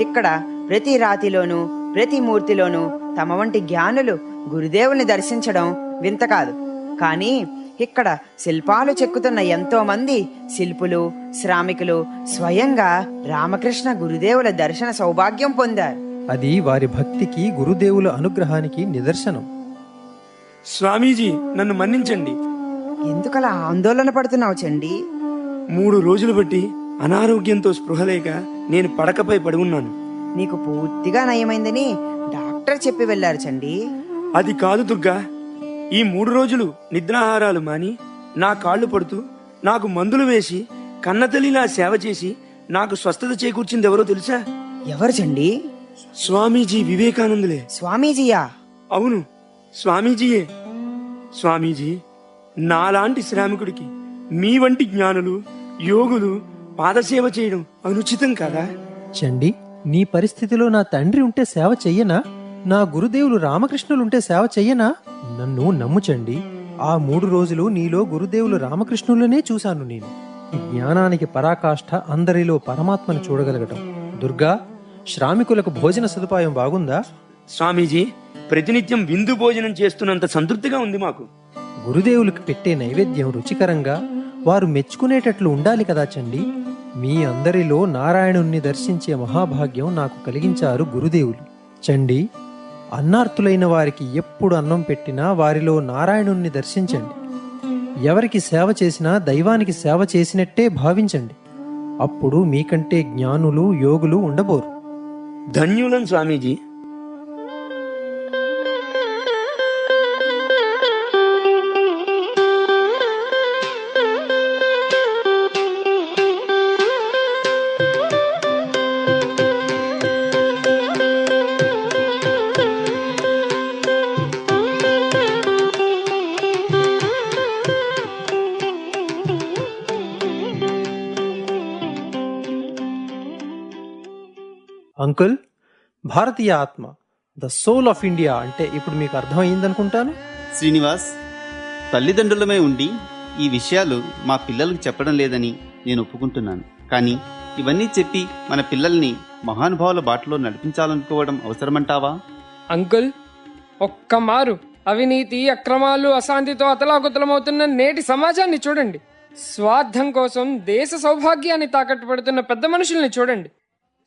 ఇక్కడ ప్రతి రాతిలోనూ ప్రతి మూర్తిలోనూ తమ వంటి జ్ఞానులు గురుదేవుల్ని దర్శించడం వింత కాదు. కానీ ఇక్కడ శిల్పాలు చెక్కుతున్న ఎంతో మంది శిల్పులు, శ్రామికులు స్వయంగా రామకృష్ణ గురుదేవుల దర్శన సౌభాగ్యం పొందారు. అది వారి భక్తికి, గురుదేవుల అనుగ్రహానికి నిదర్శనం. స్వామీజీ, నన్ను మన్నించండి. ఎందుకలా ఆందోళన పడుతున్నావు చండి? 3 రోజులు బట్టి అనారోగ్యంతో స్పృహ లేక నేను పడకపై పడి ఉన్నాను. నీకు పూర్తిగా నయమైందని డాక్టర్ చెప్పి వెళ్ళారు చండి. అది కాదు దుర్గా, ఈ 3 రోజులు నిద్రాహారాలు మాని నా కాళ్ళు పడుతూ నాకు మందులు వేసి కన్నతల్లిలా సేవ చేసి నాకు స్వస్థత చేకూర్చింది ఎవరో తెలుసా? ఎవరు చండి? స్వామీజీ వివేకానందులే. స్వామీజీయా? అవును, స్వామీజీయే. స్వామీజీ, నాలాంటి శ్రామికుడికి మీ వంటి జ్ఞానులు, యోగులు పాదసేవ చేయడం అనుచితం కదా? చండి, నీ పరిస్థితిలో నా తండ్రి ఉంటే సేవ చెయ్యనా? నా గురుదేవులు రామకృష్ణులుంటే సేవ చెయ్యనా? నన్ను నమ్ముచండి. ఆ 3 రోజులు నీలో గురుదేవులు రామకృష్ణులనే చూశాను నేను. జ్ఞానానికి పరాకాష్ఠ అందరిలో పరమాత్మను చూడగలగటం. దుర్గా, శ్రామికులకు భోజన సదుపాయం బాగుందా? స్వామీజీ, ప్రతినిత్యం విందు భోజనం చేస్తున్నంత సంతృప్తిగా ఉంది మాకు. గురుదేవులకు పెట్టే నైవేద్యం రుచికరంగా వారు మెచ్చుకునేటట్లు ఉండాలి కదా చండి. మీ అందరిలో నారాయణుణ్ణి దర్శించే మహాభాగ్యం నాకు కలిగించారు గురుదేవులు. చండి, అన్నార్తులైన వారికి ఎప్పుడు అన్నం పెట్టినా వారిలో నారాయణుణ్ణి దర్శించండి. ఎవరికి సేవ చేసినా దైవానికి సేవ చేసినట్టే భావించండి. అప్పుడు మీకంటే జ్ఞానులు, యోగులు ఉండబోరు. ధన్యులం స్వామీజీ. అంకుల్, భారతీయ ఆత్మ, ద సోల్ ఆఫ్ ఇండియా అంటే ఇప్పుడు మీకు అర్థమైందనుకుంటాను. శ్రీనివాస్, తల్లిదండ్రులమై ఉండి ఈ విషయాలు మా పిల్లలకు చెప్పడం లేదని నేను ఒప్పుకుంటున్నాను. కానీ ఇవన్నీ చెప్పి మన పిల్లల్ని మహానుభావుల బాటలో నడిపించాలనుకోవడం అవసరమంటావా? అంకుల్, ఒక్క మారు అవినీతి, అక్రమాలు, అశాంతితో అతలాకుతలమవుతున్న నేటి సమాజాన్ని చూడండి. స్వార్థం కోసం దేశ సౌభాగ్యాన్ని తాకట్టు పెడుతున్న పెద్ద మనుషుల్ని చూడండి.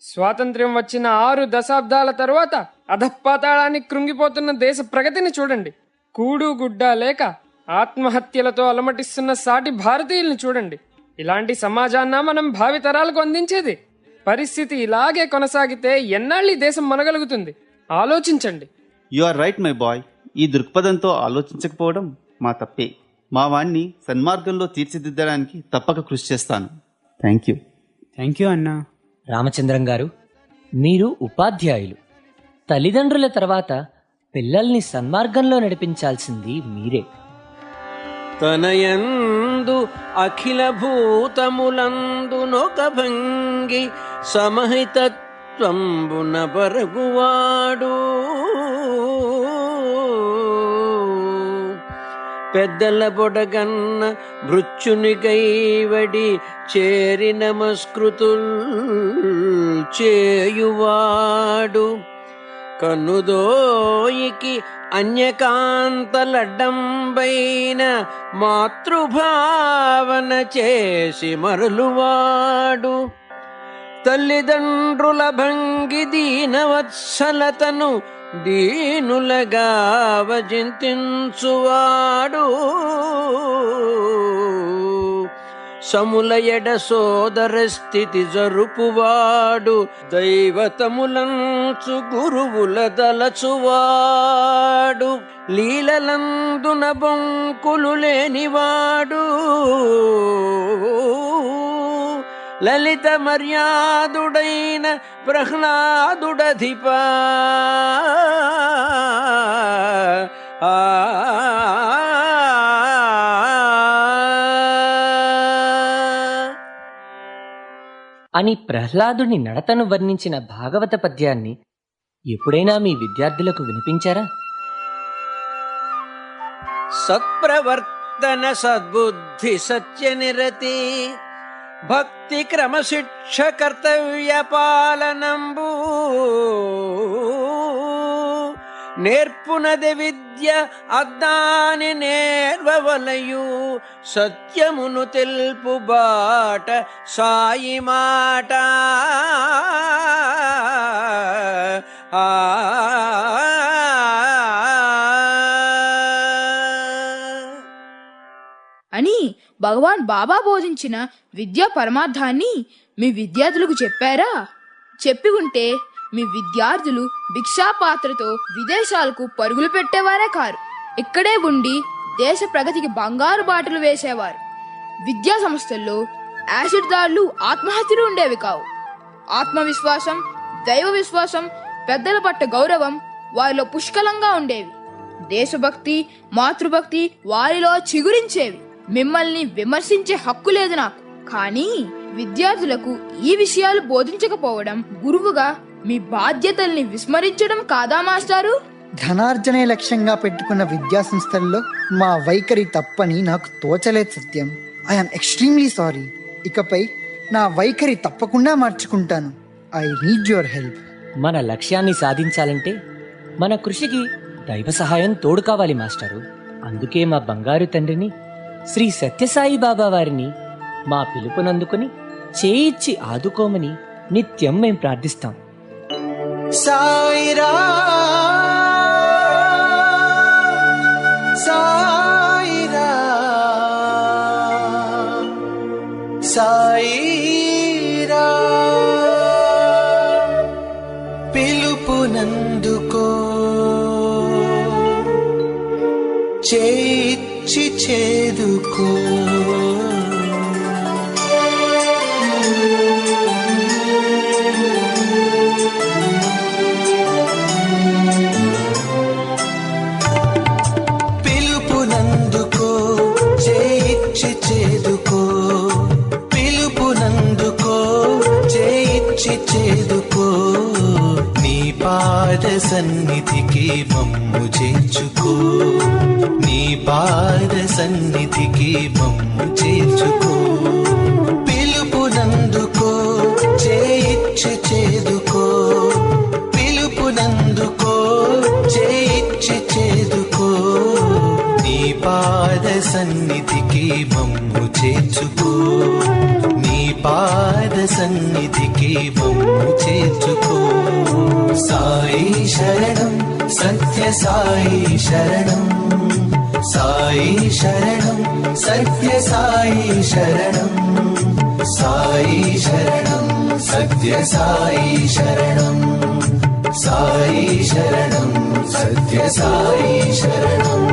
స్వాతంత్ర్యం వచ్చిన 6 దశాబ్దాల తరువాత అధఃపాతాళానికి కృంగిపోతున్న దేశ ప్రగతిని చూడండి. కూడు గుడ్డ లేక ఆత్మహత్యలతో అలమటిస్తున్న సాటి భారతీయుల్ని చూడండి. ఇలాంటి సమాజాన్న మనం భావితరాలకు అందించేది. పరిస్థితి ఇలాగే కొనసాగితే ఎన్నాళ్ళు ఈ దేశం మనగలుగుతుంది? ఆలోచించండి. You are right my boy. ఈ దృక్పథంతో ఆలోచించకపోవడం మా తప్పే. మా వాణ్ణి సన్మార్గంలో తీర్చిదిద్దడానికి తప్పక కృషి చేస్తాను. థ్యాంక్ యూ అన్నా. రామచంద్రం గారు, మీరు ఉపాధ్యాయులు. తల్లిదండ్రుల తర్వాత పిల్లల్ని సన్మార్గంలో నడిపించాల్సింది మీరే. తనయందు అఖిల భూతములందు నొక భంగి సమహితత్వంబున బరగువాడు. పెద్దల బొడగన్న భృత్యుని గైవడి చేరి నమస్కృతుల్ చేయువాడు. కన్నుదోయికి అన్యకాంతలడ్డంబైన మాతృభావన చేసి మరలువాడు. తల్లిదండ్రుల భంగి దీనవత్సలతను దీనులగా వజింతించువాడు. సములయడ సోదర స్థితి జరుపువాడు. దైవతములంచు గురువుల దలచువాడు. లీలలందున బొంకులు లేనివాడు. లలిత మర్యాదుడైన ప్రహ్లాదుడధిపా. అని ప్రహ్లాదుని నడతను వర్ణించిన భాగవత పద్యాన్ని ఎప్పుడైనా మీ విద్యార్థులకు వినిపించారా? సత్ప్రవర్తన సద్బుద్ధి సత్యనిరతి భక్తి క్రమశిక్ష కర్తవ్య పాలనంబు నేర్పునది విద్య అద్దాని నేర్వవలయు. సత్యమును తెలుపు బాట సాయి మాట. అని భగవాన్ బాబా బోధించిన విద్యా పరమార్థాన్ని మీ విద్యార్థులకు చెప్పారా? చెప్పి ఉంటే మీ విద్యార్థులు భిక్షాపాత్రతో విదేశాలకు పరుగులు పెట్టేవారే కారు. ఇక్కడే ఉండి దేశ ప్రగతికి బంగారు బాటలు వేసేవారు. విద్యా సంస్థల్లో యాసిడ్ దాడులు, ఆత్మహత్యలు ఉండేవి కావు. ఆత్మవిశ్వాసం, దైవ విశ్వాసం, పెద్దల పట్ల గౌరవం వారిలో పుష్కలంగా ఉండేవి. దేశభక్తి, మాతృభక్తి వారిలో చిగురించేవి. మిమ్మల్ని విమర్శించే హక్కు లేదు నాకు. కానీ విద్యార్థులకు ఈ విషయాలు బోధించకపోవడం గురువుగా మీ బాధ్యతల్ని విస్మరించడం కాదా మాస్టారు? ధనార్జనే లక్ష్యంగా పెట్టుకున్న విద్యా సంస్థల్లో మా వైఖరి తప్పని నాకు తోచలేదు సత్యం. I'm extremely sorry. ఇకపై నా వైఖరి తప్పకుండా మార్చుకుంటాను. I need your help. మన లక్ష్యాన్ని సాధించాలంటే మన కృషికి దైవ సహాయం తోడు కావాలి మాస్టారు. అందుకే మా బంగారు తండ్రిని శ్రీ సత్యసాయి బాబా వారిని మా పిలుపునందుకుని చేయిచ్చి ఆదుకోమని నిత్యం మేం ప్రార్థిస్తాం. సాయిరా సాయిరా సాయిరా పిలుపునందుకో చేయిచ్చి చేదుకో పిలుపునందుకో చేయిచ్చి చేదుకో పిలుపునందుకో చేయిచ్చి చేదుకో నీ పాద సన్నిధికి మమ్ము చేర్చుకో నీ పాద సన్నిధికి మమ్ము చేర్చుకో పిలుపునందుకో చేయిచ్చి చేదుకో పిలుపునందుకో చేయిచ్చి చేదుకో నీ పాద సన్నిధికి మమ్ము చేర్చుకో నీ పాద సన్నిధికి మమ్ము చేర్చుకో సాయి శరణం సత్య సాయి శరణం సాయి శరణం సత్య సాయి శరణం సాయి శరణం సత్య సాయి శరణం సాయి శరణం సత్య సాయి శరణం.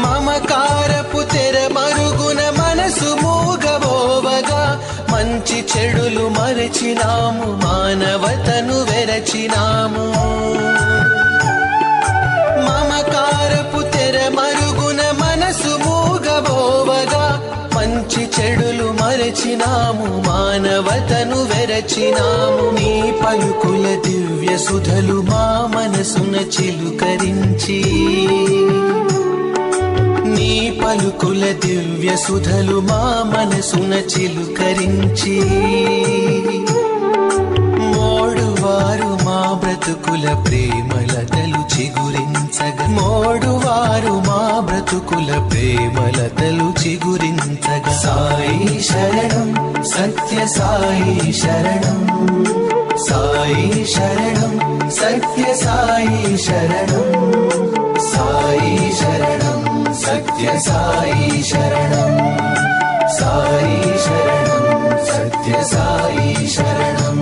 మమకారపు తెర మరుగున మనసు మూగబోవగా మంచి చెడులు మరచినాము మానవతను వెరచినాము మమకారపు తెర మరుగున మనసు మూగబోవగా మంచి చెడులు మరచినాము మానవతను వెరచినాము నీ పలుకుల దివ్య సుధలు మా మనసున చిలుకరించి నీ పలుకుల దివ్య సుధలు మా మనసున చిలుకరించి మోడువారు మా బ్రతుకుల ప్రేమలతలు చిగురించగా మోడువారు మా బ్రతుకుల ప్రేమలతలు చిగురించగా సాయి శరణం సత్య సాయి శరణం సాయి శరణం సత్య సాయి శరణం సాయి శరణం సత్య సాయి శరణం సాయి శరణం సత్య సాయి శరణం.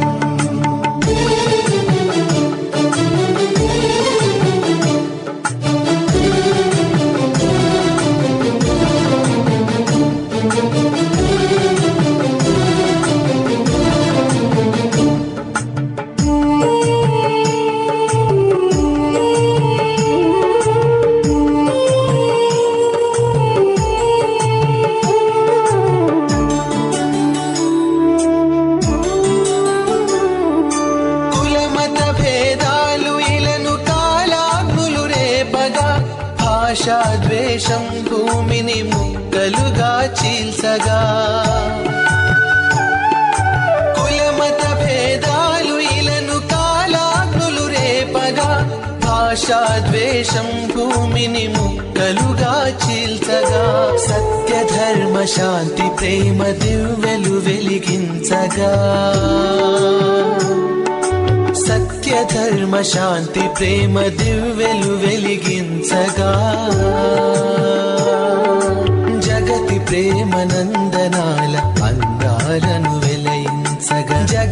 ద్వేషం భూమిని ముక్కలుగా చీల్చగా కులమత భేదాలు ఇలను కాలాగ్నులు రేపగా భాషా ద్వేషం భూమిని ముక్కలుగా చీల్చగా సత్య ధర్మ శాంతి ప్రేమ దివ్వెలు వెలిగించగా సత్య ధర్మ శాంతి ప్రేమ దివ్వెలు వెలిగించగా జగతి ప్రేమ నందనాల అందాల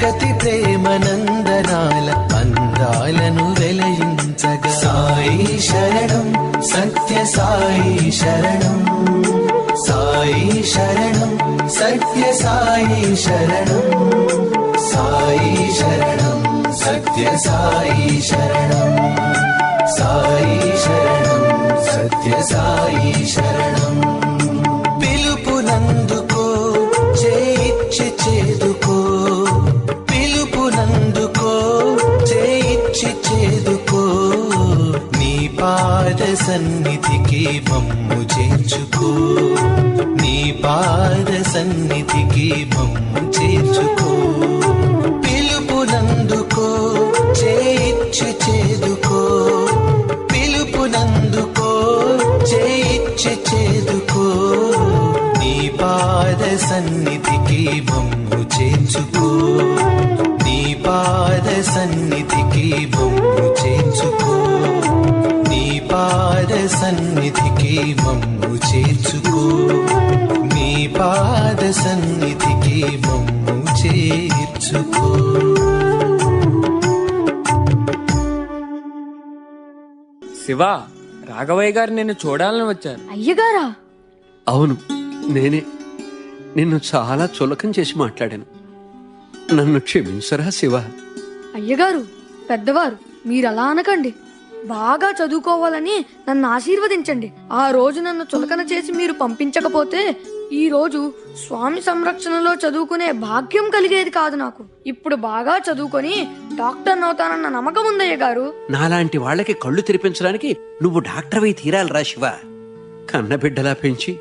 జగతి ప్రేమ నందనాల అందాలను వెలయించగా సాయి శరణం సత్య సాయి శరణం సాయి శరణం సత్య సాయి శరణం సాయి శరణం సత్య సాయి శరణం సాయి శరణం సత్య సాయి శరణం పిలుపునందుకో చేయిచ్చి చేదుకో పిలుపునందుకో చేయిచ్చి చేదుకో నీ పాద సన్నిధికి మమ్ము చేర్చుకో నీ పాద సన్నిధికి మమ్ము చేర్చుకో పిలుపునందుకో చేయిచ్చి చేదుకో పిలుపునందుకో చేయిచ్చి చేదుకో నీ పాద సన్నిధికి మమ్ము చేర్చుకో నీ పాద సన్నిధికి మమ్ము చేర్చుకో నీ పాద సన్నిధికి మమ్ము చేర్చుకో నీ పాద సన్నిధికి మమ్ము చేర్చుకో. శివ, రాఘవయ్య గారు నిన్ను చూడాలని వచ్చారు. అయ్యగారా? అవును, నేనే. నిన్ను చాలా చులకం చేసి మాట్లాడాను. నన్ను క్షమించరా శివ. అయ్యగారు పెద్దవారు, మీరు అలా అనకండి. బాగా చదువుకోవాలని నన్ను ఆశీర్వదించండి. ఆ రోజు నన్ను చులకన చేసి మీరు పంపించకపోతే ఈ రోజు స్వామి సంరక్షణలో చదువుకునే భాగ్యం కలిగేది కాదు నాకు. ఇప్పుడు బాగా చదువుకొని డాక్టర్ అవుతానన్న నమ్మకం ఉందయ్య గారు. నాలాంటి వాళ్ళకి కళ్ళు తెరిపించడానికి నువ్వు డాక్టర్ అయి తీరాలిరా శివ. కన్నబిడ్డలా పెంచి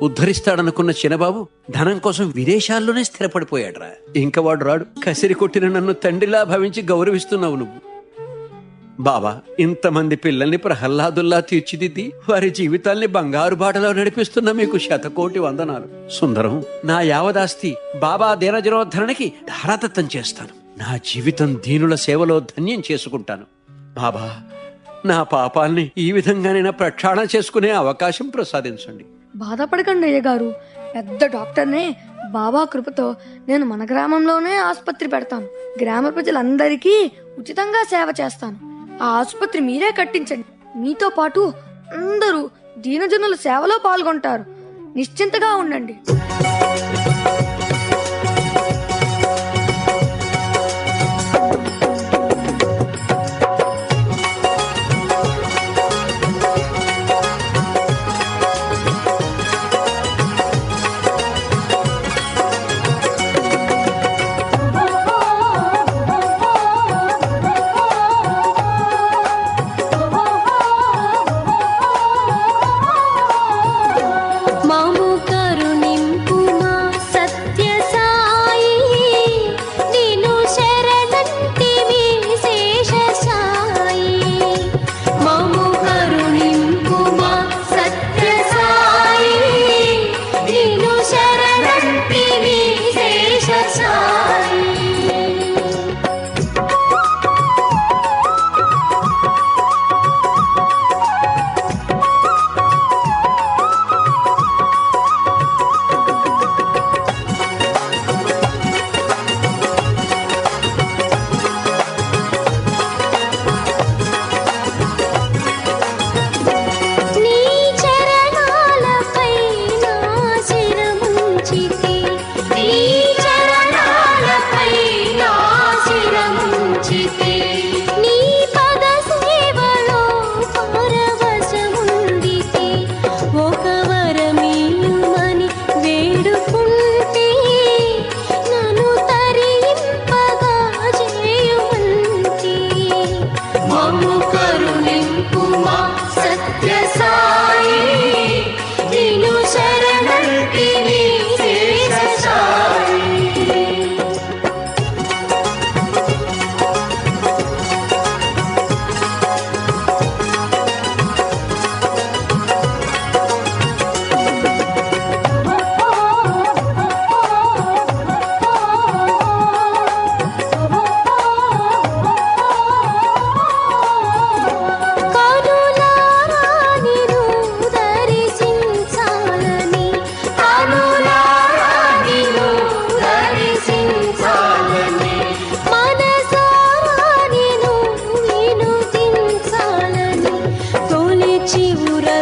ఉద్ధరిస్తాడనుకున్న చిన్నబాబు ధనం కోసం విదేశాల్లోనే స్థిరపడిపోయాడురా. ఇంకా వాడు రాడు. కసిరి కొట్టిన నన్ను తండ్రిలా భావించి గౌరవిస్తున్నావు నువ్వు. బాబా, ఇంతమంది పిల్లల్ని ప్రహ్లాదుల్లా తీర్చిదిద్ది వారి జీవితాల్ని బంగారు బాటలో నడిపిస్తున్న మీకు శతకోటి వందనాలు. సుందరం, నా యావదాస్తి బాబా దీనజనోద్ధరణకి ధారాదత్తం చేస్తాను. నా జీవితం దీనుల సేవలో ధన్యం చేసుకుంటాను. బాబా, నా పాపాల్ని ఈ విధంగానైనా ప్రక్షాళన చేసుకునే అవకాశం ప్రసాదించండి. బాధపడకండి అయ్య గారు. పెద్ద డాక్టర్నే. బాబా కృపతో నేను మన గ్రామంలోనే ఆసుపత్రి పెడతాను. గ్రామ ప్రజలందరికీ ఉచితంగా సేవ చేస్తాను. ఆ ఆసుపత్రి మీరే కట్టించండి. మీతో పాటు అందరూ దీనజనుల సేవలో పాల్గొంటారు. నిశ్చింతగా ఉండండి. మాము కరుణింపు మా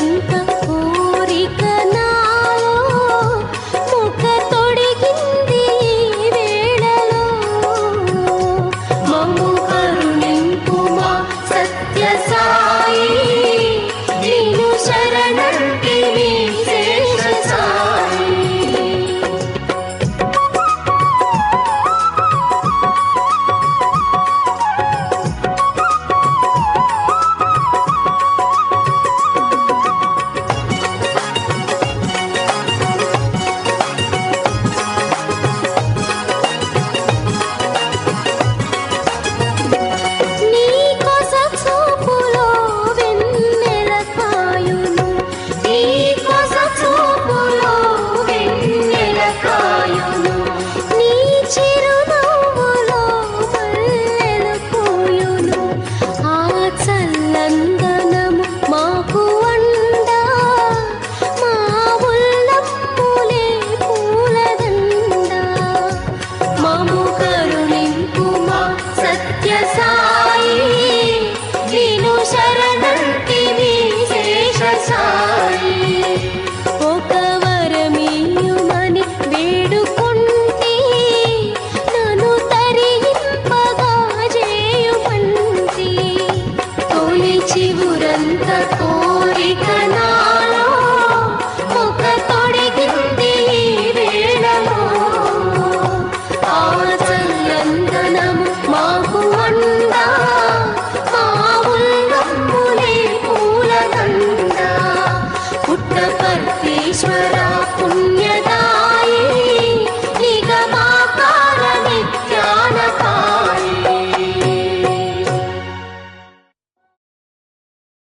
అనంతం